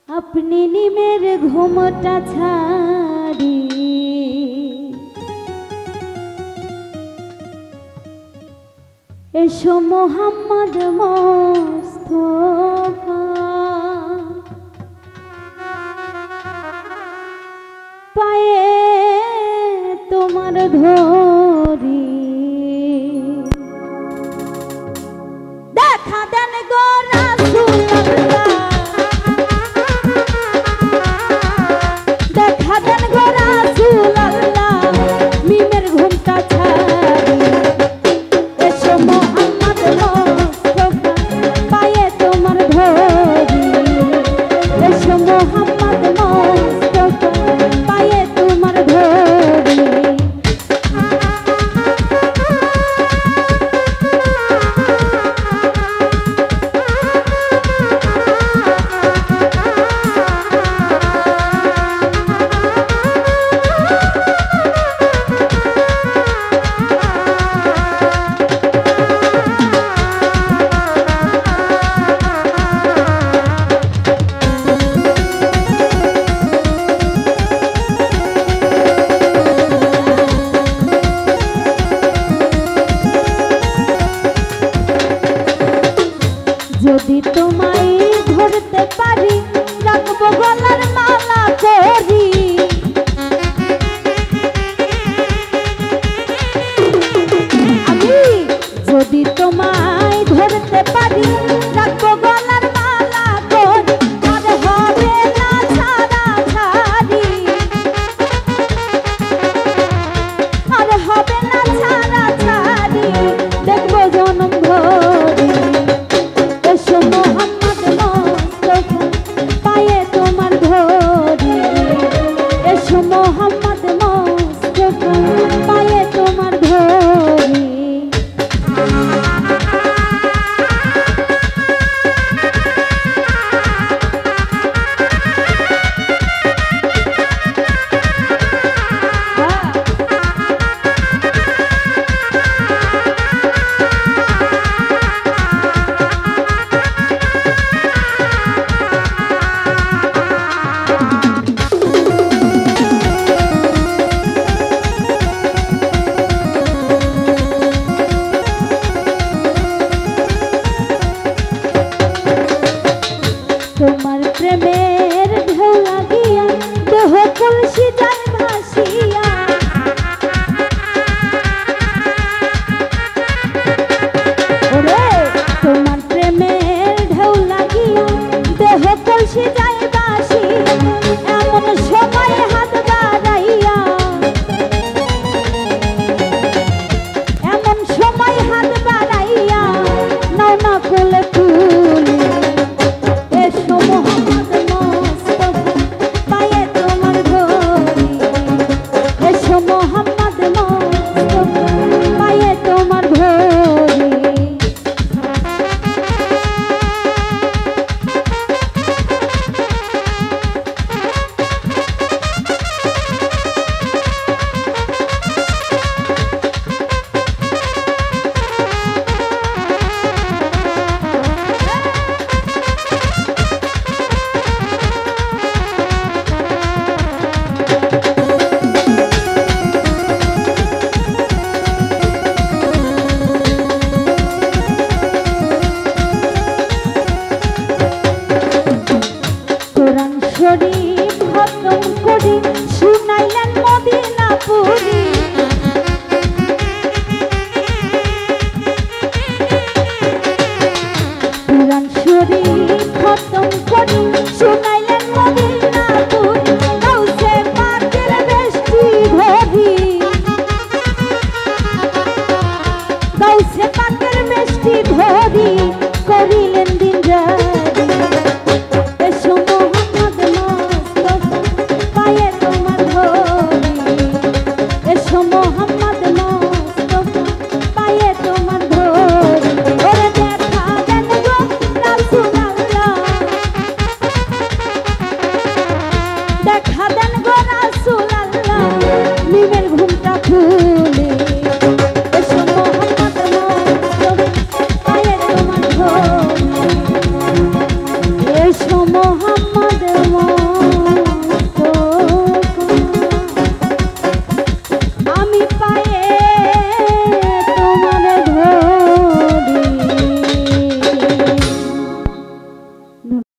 अपनी निमेर घुमटा छाड़ी एसो मोहम्मद मुस्तफा पाए तुम्हार धरी देखा देन गो रासूलुल्लाह যদি তোমায় ধরতে পারি রাখবো গলার মালা করি আমি যদি তোমায় ধরতে পারি রাখবো গলার মালা করি আর হবে না ছাড়া ছাড়ি আর হবে না ছাড়া ছাড়ি দেখবো জনম ভরি তোমার প্রেমের ঢেউ লাগিয়া দেহ কলসি যায় ভাসিয়া ওরে তোমার প্রেমের ঢেউ লাগিয়া দেহ কলসি যায় ভাসিয়া এমন সময়